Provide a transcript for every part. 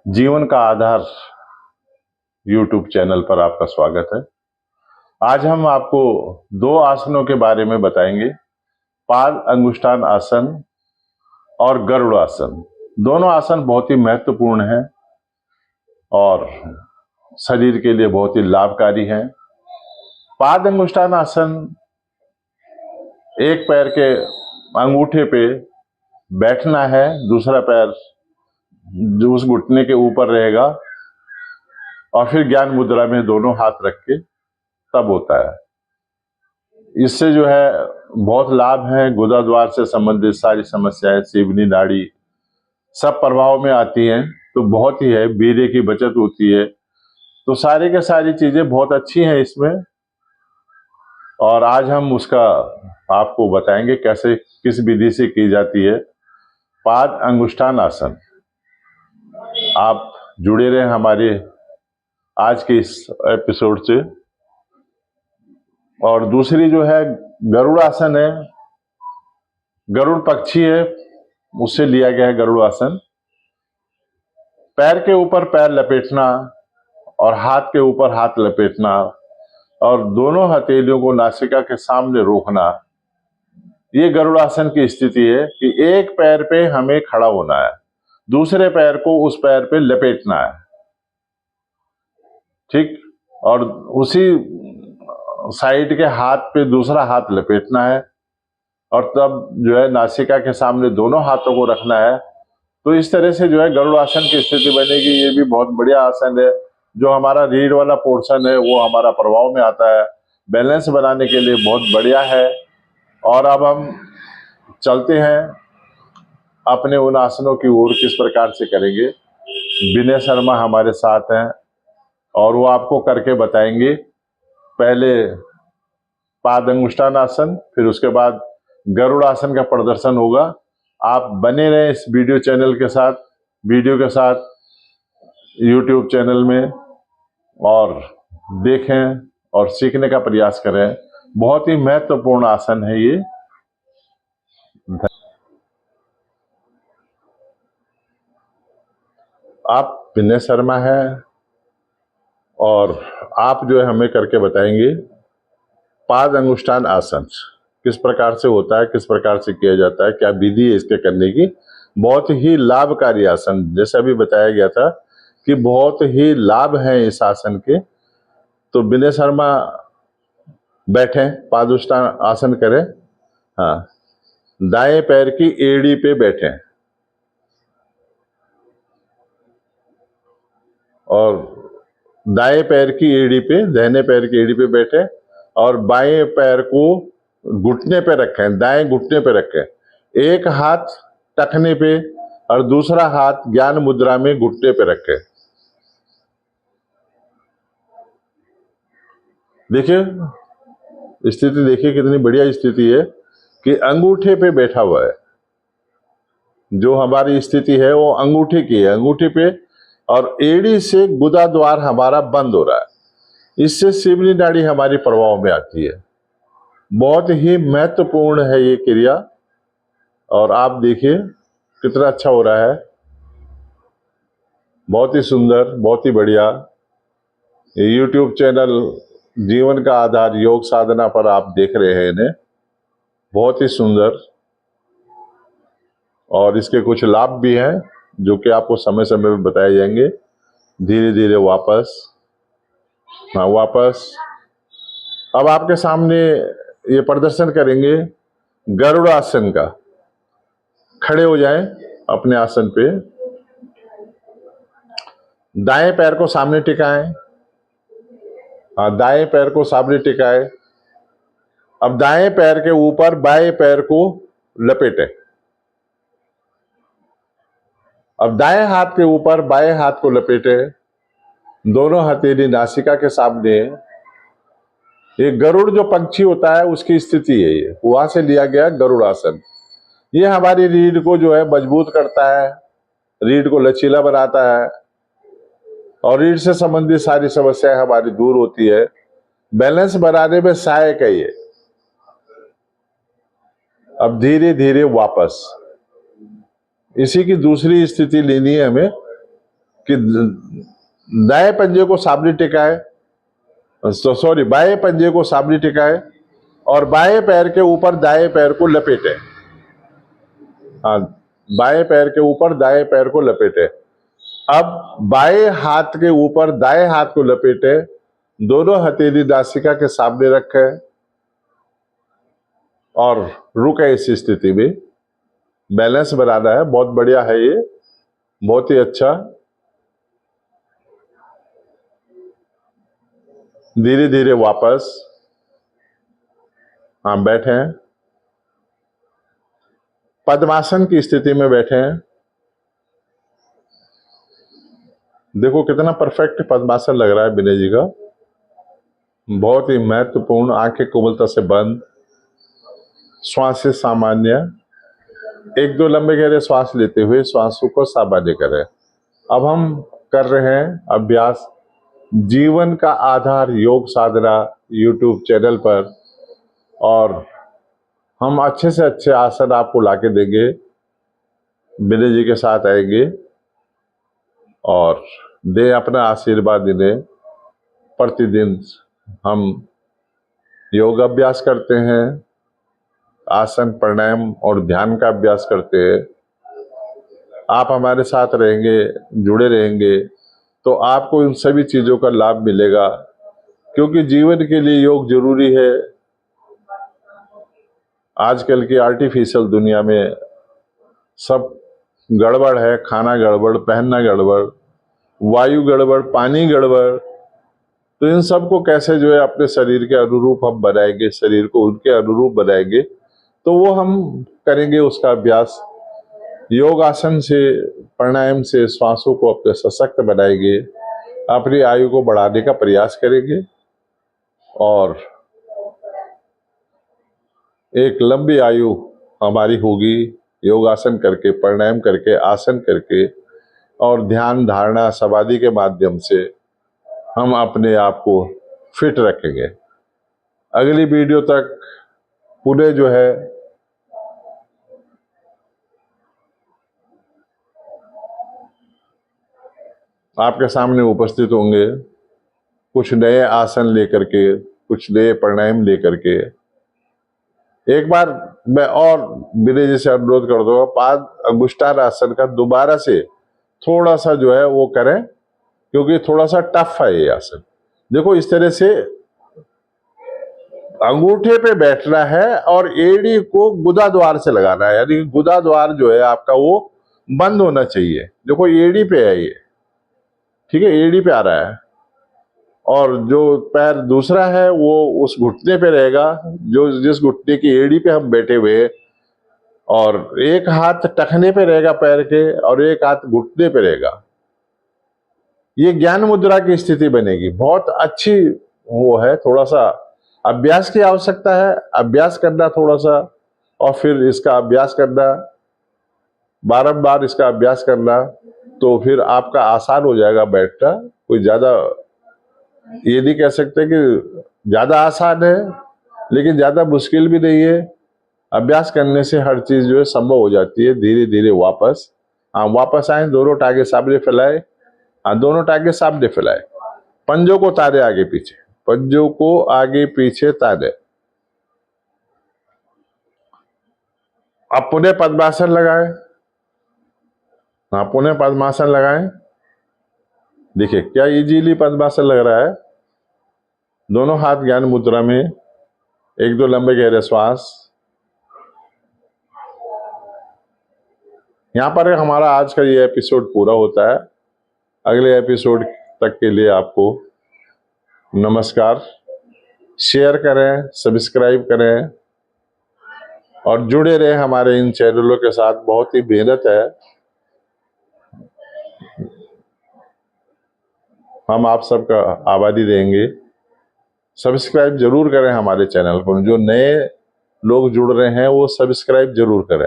जीवन का आधार YouTube channel पर आपका स्वागत है। आज हम आपको दो आसनों के बारे में बताएंगे, पाद अंगुष्ठान आसन और गरुड़ आसन। दोनों आसन बहुत ही महत्वपूर्ण हैं और शरीर के लिए बहुत ही लाभकारी हैं। पाद अंगुष्ठान आसन एक पैर के अंगूठे पे बैठना है, दूसरा पैर जो उस घुटने के ऊपर रहेगा और फिर ज्ञान मुद्रा में दोनों हाथ रख के तब होता है। इससे जो है बहुत लाभ है। गुदा द्वार से संबंधित सारी समस्याएं, सीवनी नाड़ी सब प्रभाव में आती हैं, तो बहुत ही है। वीर्य की बचत होती है, तो सारी के सारी चीजें बहुत अच्छी हैं इसमें। और आज हम उसका आपको बताएंगे कैसे, किस विधि से की जाती है पाद अंगुष्ठान आसन। आप जुड़े रहें हमारे आज के इस एपिसोड से। और दूसरी जो है गरुड़ आसन है, गरुड़ पक्षी है, उससे लिया गया है गरुड़ आसन। पैर के ऊपर पैर लपेटना और हाथ के ऊपर हाथ लपेटना और दोनों हथेलियों को नासिका के सामने रोकना, ये गरुड़ आसन की स्थिति है कि एक पैर पे हमें खड़ा होना है, दूसरे पैर को उस पैर पे लपेटना है, ठीक। और उसी साइड के हाथ पे दूसरा हाथ लपेटना है और तब जो है नासिका के सामने दोनों हाथों को रखना है। तो इस तरह से जो है गरुड़ आसन की स्थिति बनेगी। ये भी बहुत बढ़िया आसन है। जो हमारा रीढ़ वाला पोर्शन है वो हमारा प्रभाव में आता है, बैलेंस बनाने के लिए बहुत बढ़िया है। और अब हम चलते हैं अपने उन आसनों की ओर, किस प्रकार से करेंगे। विनय शर्मा हमारे साथ हैं और वो आपको करके बताएंगे। पहले पाद अंगुष्ठान आसन, फिर उसके बाद गरुड़ आसन का प्रदर्शन होगा। आप बने रहें इस वीडियो के साथ यूट्यूब चैनल में, और देखें और सीखने का प्रयास करें। बहुत ही महत्वपूर्ण आसन है ये। आप विनय शर्मा हैं और आप जो है हमें करके बताएंगे पाद अंगुष्ठान आसन किस प्रकार से होता है, किस प्रकार से किया जाता है, क्या विधि है इसके करने की। बहुत ही लाभकारी आसन, जैसे अभी बताया गया था कि बहुत ही लाभ है इस आसन के। तो विनय शर्मा बैठें, पादुष्ठान आसन करें। हाँ, दाएं पैर की एड़ी पे बैठें और दाएं पैर की एड़ी पे, दाहिने पैर की एड़ी पे बैठें और बाएं पैर को घुटने पे रखें, दाएं घुटने पे रखें। एक हाथ टखने पे और दूसरा हाथ ज्ञान मुद्रा में घुटने पे रखें। देखिए स्थिति, देखिए कितनी बढ़िया स्थिति है कि अंगूठे पे बैठा हुआ है। जो हमारी स्थिति है वो अंगूठे की है, अंगूठे पे, और एड़ी से गुदा द्वार हमारा बंद हो रहा है। इससे सीवनी नाड़ी हमारी प्रभाव में आती है। बहुत ही महत्वपूर्ण है ये क्रिया। और आप देखिए कितना अच्छा हो रहा है, बहुत ही सुंदर, बहुत ही बढ़िया। यूट्यूब चैनल जीवन का आधार योग साधना पर आप देख रहे हैं इन्हें, बहुत ही सुंदर। और इसके कुछ लाभ भी हैं जो कि आपको समय समय में बताए जाएंगे। धीरे धीरे वापस, हाँ वापस। अब आपके सामने ये प्रदर्शन करेंगे गरुड़ आसन का। खड़े हो जाएं अपने आसन पे, दाएं पैर को सामने टिकाएं। हाँ, दाएं पैर को सामने टिकाएं। अब दाएं पैर के ऊपर बाएं पैर को लपेटें। अब दाएं हाथ के ऊपर बाएं हाथ को लपेटें, दोनों हथेली नासिका के सामने। ये गरुड़ जो पक्षी होता है उसकी स्थिति है, ये वहां से लिया गया गरुड़ आसन। ये हमारी रीढ़ को जो है मजबूत करता है, रीढ़ को लचीला बनाता है और रीढ़ से संबंधित सारी समस्याएं हमारी दूर होती है। बैलेंस बनाने में सहायक है ये। अब धीरे धीरे वापस, इसी की दूसरी स्थिति लेनी है हमें। कि दाएं पंजे को सामने टिकाए, सॉरी बाएं पंजे को सामने टिकाए और बाएं पैर के ऊपर दाएं पैर को लपेटे। हाँ, बाएं पैर के ऊपर दाएं पैर को लपेटे। अब बाएं हाथ के ऊपर दाएं हाथ को लपेटे, दोनों हथेली नासिका के सामने रखे और रुके इस स्थिति में। बैलेंस बनाना है, बहुत बढ़िया है ये, बहुत ही अच्छा। धीरे धीरे वापस, हाँ बैठे हैं, पद्मासन की स्थिति में बैठे हैं। देखो कितना परफेक्ट पद्मासन लग रहा है विनय जी का, बहुत ही महत्वपूर्ण। आंखें कोमलता से बंद, श्वास से सामान्य, एक दो लंबे गहरे श्वास लेते हुए श्वासों को सामान्य करें। अब हम कर रहे हैं अभ्यास जीवन का आधार योग साधना यूट्यूब चैनल पर, और हम अच्छे से अच्छे आसन आपको लाके देंगे। विनय जी के साथ आएंगे और दे अपना आशीर्वाद इन्हें। प्रतिदिन हम योग अभ्यास करते हैं, आसन प्राणायाम और ध्यान का अभ्यास करते हैं। आप हमारे साथ रहेंगे, जुड़े रहेंगे तो आपको इन सभी चीजों का लाभ मिलेगा, क्योंकि जीवन के लिए योग जरूरी है। आजकल की आर्टिफिशियल दुनिया में सब गड़बड़ है, खाना गड़बड़, पहनना गड़बड़, वायु गड़बड़, पानी गड़बड़। तो इन सब को कैसे जो है अपने शरीर के अनुरूप हम बनाएंगे, शरीर को उनके अनुरूप बनाएंगे, तो वो हम करेंगे उसका अभ्यास। योग आसन से, प्राणायाम से श्वासों को अपने सशक्त बनाएंगे, अपनी आयु को बढ़ाने का प्रयास करेंगे और एक लंबी आयु हमारी होगी योगासन करके, प्राणायाम करके, आसन करके और ध्यान धारणा समाधि के माध्यम से हम अपने आप को फिट रखेंगे। अगली वीडियो तक पुनः जो है आपके सामने उपस्थित होंगे, कुछ नए आसन लेकर के, कुछ नए प्राणायाम लेकर के। एक बार मैं और विनय जी से अनुरोध कर दूंगा, पाद अंगुष्ठान आसन का दोबारा से थोड़ा सा जो है वो करें, क्योंकि थोड़ा सा टफ है ये आसन। देखो इस तरह से अंगूठे पे बैठना है और एड़ी को गुदा द्वार से लगाना है, यानी गुदा द्वार जो है आपका वो बंद होना चाहिए। देखो एड़ी पे है ये, ठीक है, एड़ी पे आ रहा है, और जो पैर दूसरा है वो उस घुटने पे रहेगा, जो जिस घुटने की एड़ी पे हम बैठे हुए, और एक हाथ टखने पे रहेगा पैर के और एक हाथ घुटने पे रहेगा। ये ज्ञान मुद्रा की स्थिति बनेगी, बहुत अच्छी वो है। थोड़ा सा अभ्यास की आवश्यकता है, अभ्यास करना थोड़ा सा, और फिर इसका अभ्यास करना, बारंबार इसका अभ्यास करना, तो फिर आपका आसान हो जाएगा बैठना। कोई ज्यादा ये नहीं कह सकते कि ज्यादा आसान है, लेकिन ज्यादा मुश्किल भी नहीं है। अभ्यास करने से हर चीज जो है संभव हो जाती है। धीरे धीरे वापस, हाँ वापस आए, दोनों टांगे सामने फैलाए, हाँ दोनों टांगे सामने फैलाए, पंजों को तारे आगे पीछे, पंजों को आगे पीछे तारे। अब पुनः पद्मासन लगाए, हाँ पुनः पद्मासन लगाएं। देखिए क्या इजीली पद्मासन लग रहा है। दोनों हाथ ज्ञान मुद्रा में, एक दो लंबे गहरे श्वास। यहां पर हमारा आज का ये एपिसोड पूरा होता है। अगले एपिसोड तक के लिए आपको नमस्कार। शेयर करें, सब्सक्राइब करें और जुड़े रहे हमारे इन चैनलों के साथ। बहुत ही मेहनत है, हम आप सबका आभारी रहेंगे। सब्सक्राइब जरूर करें हमारे चैनल को, जो नए लोग जुड़ रहे हैं वो सब्सक्राइब जरूर करें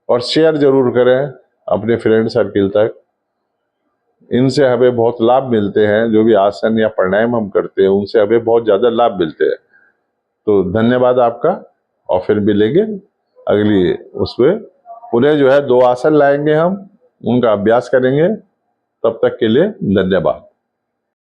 और शेयर जरूर करें अपने फ्रेंड सर्किल तक। इनसे हमें बहुत लाभ मिलते हैं, जो भी आसन या प्राणायाम हम करते हैं उनसे हमें बहुत ज्यादा लाभ मिलते हैं। तो धन्यवाद आपका, और फिर मिलेंगे अगली उसमें। पुनः जो है 2 आसन लाएंगे हम, उनका अभ्यास करेंगे। तब तक के लिए धन्यवाद।